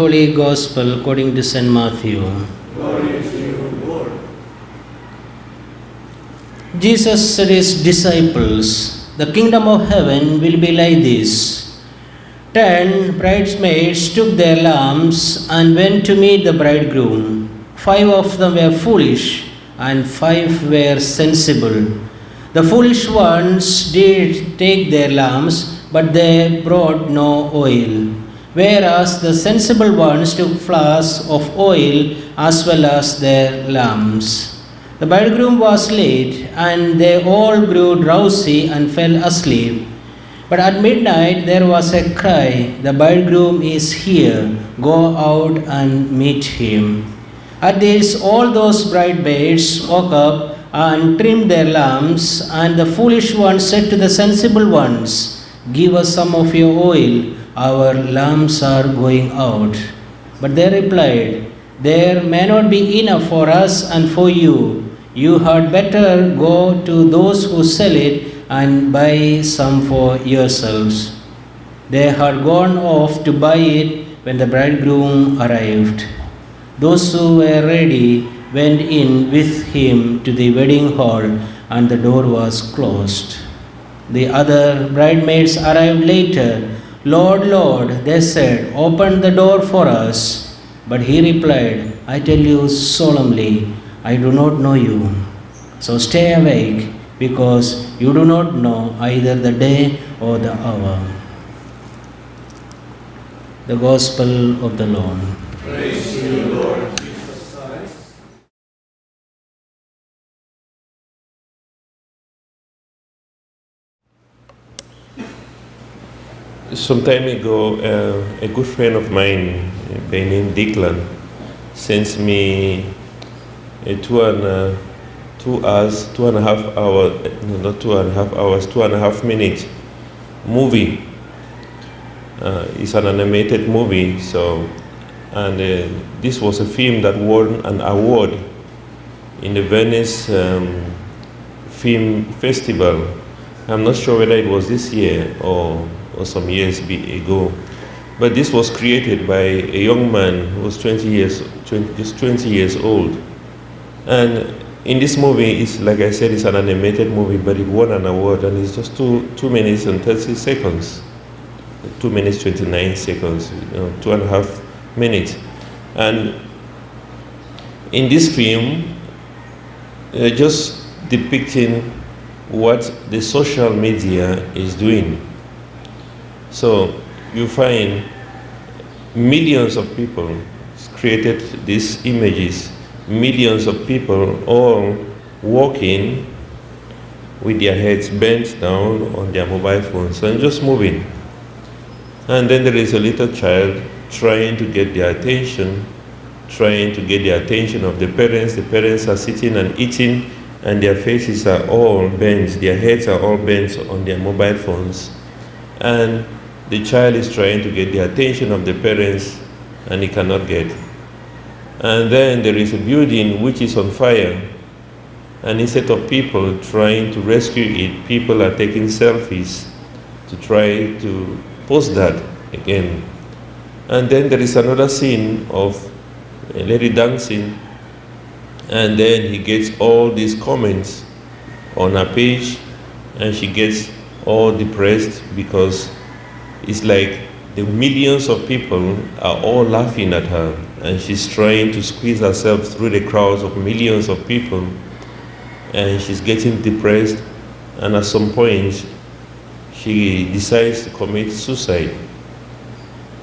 Holy Gospel according to St. Matthew. Glory to you, Lord. Jesus said his disciples, "The kingdom of heaven will be like this. 10 bridesmaids took their lamps and went to meet the bridegroom. 5 of them were foolish and 5 were sensible. The foolish ones did take their lamps, but they brought no oil, whereas the sensible ones took flasks of oil as well as their lamps. The bridegroom was late, and they all grew drowsy and fell asleep. But at midnight there was a cry, 'The bridegroom is here, go out and meet him.' At this, all those bridesmaids woke up and trimmed their lamps, and the foolish ones said to the sensible ones, 'Give us some of your oil, our lamps are going out.' But they replied, 'There may not be enough for us and for you. You had better go to those who sell it and buy some for yourselves.' They had gone off to buy it when the bridegroom arrived. Those who were ready went in with him to the wedding hall, and the door was closed. The other bridesmaids arrived later. 'Lord, Lord,' they said, 'open the door for us.' But he replied, 'I tell you solemnly, I do not know you. So stay awake, because you do not know either the day or the hour.'" The Gospel of the Lord. Praise to you, Lord Jesus Christ. Some time ago, a good friend of mine, by name Declan, sent me a 2.5 minute movie. It's an animated movie, and this was a film that won an award in the Venice Film Festival. I'm not sure whether it was this year or some years ago, but this was created by a young man who was 20 years old. And in this movie, it's like I said, it's an animated movie, but it won an award, and it's just 2 minutes and 30 seconds, 2 minutes 29 seconds, 2.5 minutes. And in this film, just depicting what the social media is doing. So you find millions of people created these images, millions of people all walking with their heads bent down on their mobile phones and just moving. And then there is a little child trying to get their attention, trying to get the attention of the parents. The parents are sitting and eating, and their faces are all bent, their heads are all bent on their mobile phones. And the child is trying to get the attention of the parents, and he cannot get. And then there is a building which is on fire, and instead of people trying to rescue it, people are taking selfies to try to post that again. And then there is another scene of a lady dancing, and then he gets all these comments on her page, and she gets all depressed because it's like the millions of people are all laughing at her, and she's trying to squeeze herself through the crowds of millions of people, and she's getting depressed, and at some point she decides to commit suicide.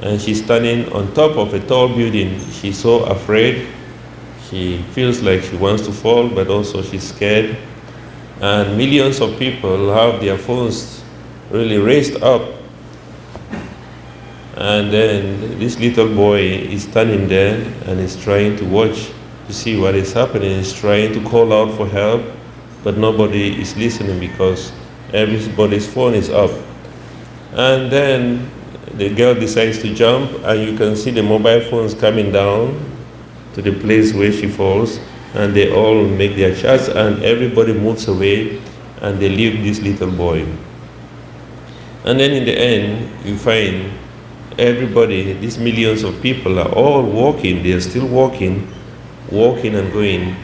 And she's standing on top of a tall building. She's so afraid. She feels like she wants to fall, but also she's scared. And millions of people have their phones really raised up. And then this little boy is standing there and is trying to watch to see what is happening. He's trying to call out for help, but nobody is listening because everybody's phone is up. And then the girl decides to jump, and you can see the mobile phones coming down to the place where she falls, and they all make their shots, and everybody moves away, and they leave this little boy. And then in the end, you find everybody, these millions of people are all walking, they are still walking and going,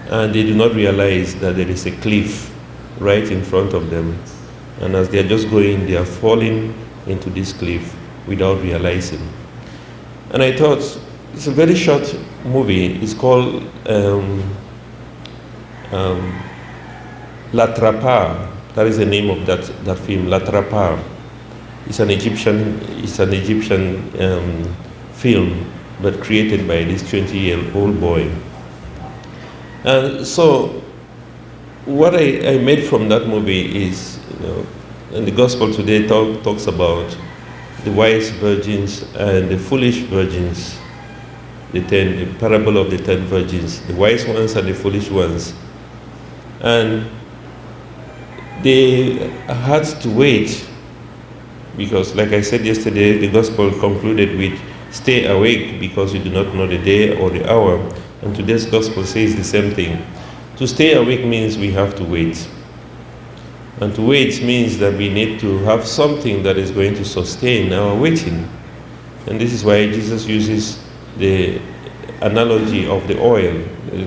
and they do not realize that there is a cliff right in front of them. And as they are just going, they are falling into this cliff without realizing. And I thought, it's a very short movie. It's called L'Attrapeur. That is the name of that film, L'Attrapeur. It's an Egyptian film, but created by this 20-year-old boy. And so, what I made from that movie is, and the gospel today talks about the wise virgins and the foolish virgins, the parable of the 10 virgins, the wise ones and the foolish ones. And they had to wait, because like I said yesterday, the gospel concluded with, stay awake because you do not know the day or the hour. And today's gospel says the same thing. To stay awake means we have to wait. And to wait means that we need to have something that is going to sustain our waiting. And this is why Jesus uses the analogy of the oil.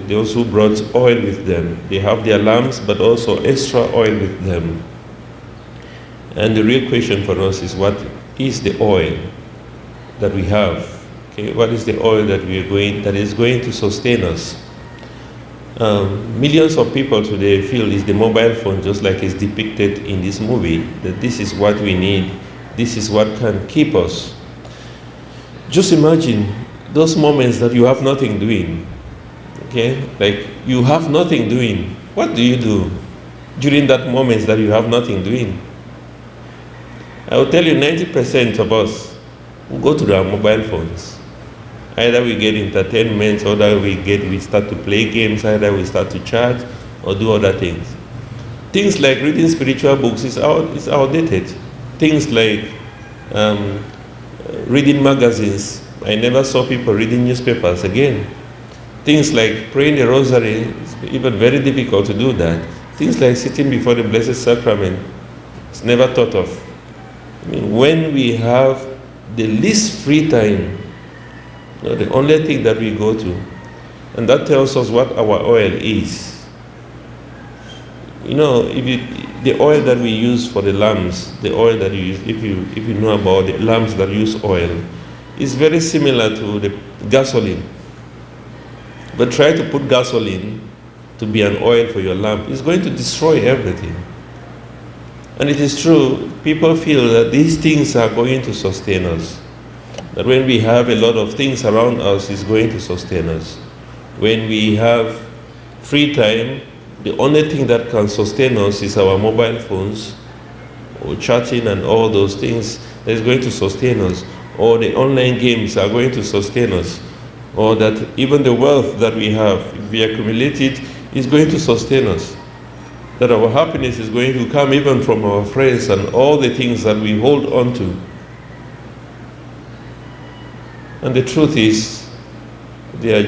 Those who brought oil with them, they have their lamps, but also extra oil with them. And the real question for us is, what is the oil that we have? Okay, what is the oil that is going to sustain us? Millions of people today feel it's the mobile phone, just like it's depicted in this movie, that this is what we need, this is what can keep us. Just imagine those moments that you have nothing doing. Okay, like you have nothing doing. What do you do during that moment that you have nothing doing? I will tell you, 90% of us will go to our mobile phones. Either we get entertainment, or either we start to play games, either we start to chat or do other things. Things like reading spiritual books is outdated. Things like reading magazines. I never saw people reading newspapers again. Things like praying the rosary, it's even very difficult to do that. Things like sitting before the Blessed Sacrament, it's never thought of. I mean, when we have the least free time, the only thing that we go to, and that tells us what our oil is. The oil that we use for the lamps, the oil that you use, if you know about the lamps that use oil, is very similar to the gasoline. But try to put gasoline to be an oil for your lamp. It's going to destroy everything. And it is true, people feel that these things are going to sustain us. That when we have a lot of things around us, it's going to sustain us. When we have free time, the only thing that can sustain us is our mobile phones, or chatting and all those things that is going to sustain us. Or the online games are going to sustain us. Or that even the wealth that we have, if we accumulate it, is going to sustain us. That our happiness is going to come even from our friends and all the things that we hold on to. And the truth is, they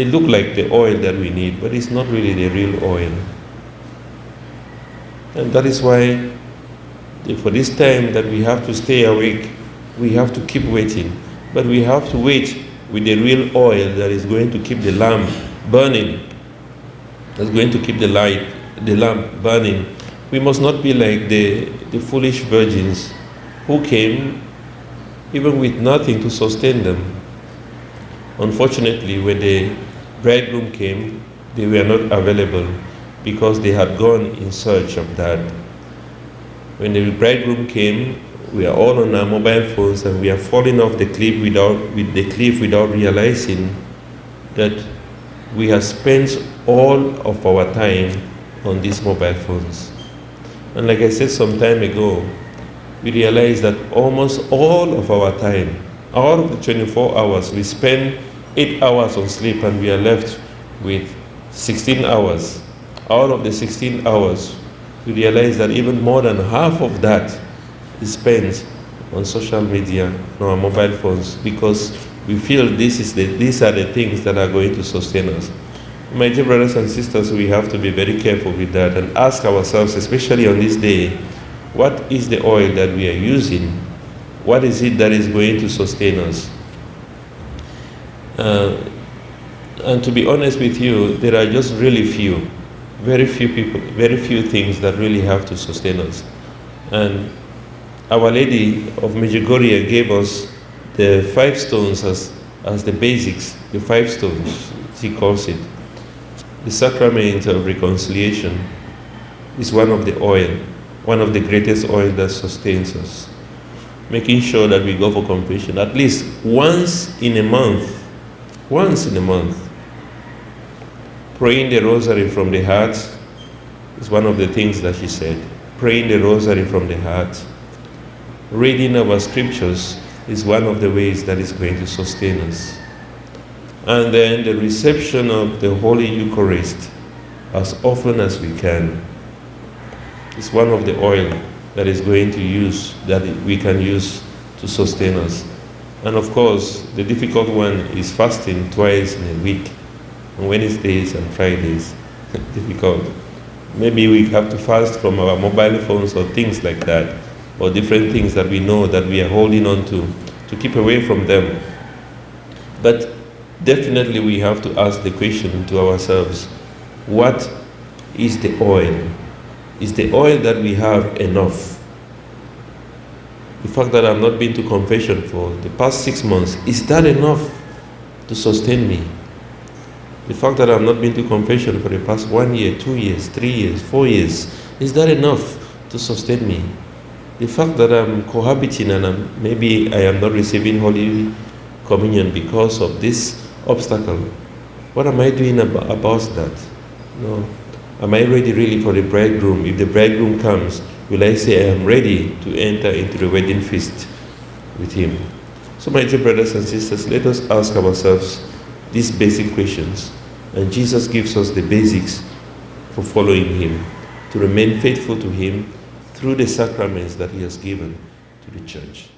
look like the oil that we need, but it's not really the real oil. And that is why, for this time that we have to stay awake, we have to keep waiting. But we have to wait with the real oil that is going to keep the lamp burning, that's going to keep the lamp burning. We must not be like the foolish virgins who came even with nothing to sustain them. Unfortunately, when the bridegroom came, they were not available because they had gone in search of that. When the bridegroom came, we are all on our mobile phones and we are falling off the cliff without realizing that we have spent all of our time on these mobile phones. And like I said some time ago, we realized that almost all of our time, out of the 24 hours, we spend 8 hours on sleep and we are left with 16 hours. Out of the 16 hours, we realize that even more than half of that is spent on social media, on our mobile phones, because we feel these are the things that are going to sustain us. My dear brothers and sisters, we have to be very careful with that and ask ourselves, especially on this day, what is the oil that we are using? What is it that is going to sustain us? And to be honest with you, there are just really very few people, very few things that really have to sustain us. And Our Lady of Medjugorje gave us the 5 stones as the basics, the 5 stones, she calls it. The sacrament of reconciliation is one of the greatest oil that sustains us. Making sure that we go for confession at least once in a month. Praying the rosary from the heart is one of the things that she said. Praying the rosary from the heart. Reading our scriptures is one of the ways that is going to sustain us. And then the reception of the Holy Eucharist as often as we can is one of the oil that is going to use, that we can use to sustain us. And of course, the difficult one is fasting twice in a week, on Wednesdays and Fridays. Difficult. Maybe we have to fast from our mobile phones or things like that, or different things that we know that we are holding on to keep away from them. But definitely we have to ask the question to ourselves, what is the oil? Is the oil that we have enough? The fact that I've not been to confession for the past 6 months, is that enough to sustain me? The fact that I've not been to confession for the past 1 year, 2 years, 3 years, 4 years, is that enough to sustain me? The fact that I'm cohabiting and maybe I am not receiving Holy Communion because of this obstacle, what am I doing about that? No. Am I ready really for the bridegroom? If the bridegroom comes, will I say I am ready to enter into the wedding feast with him? So my dear brothers and sisters, let us ask ourselves these basic questions. And Jesus gives us the basics for following him, to remain faithful to him through the sacraments that he has given to the church.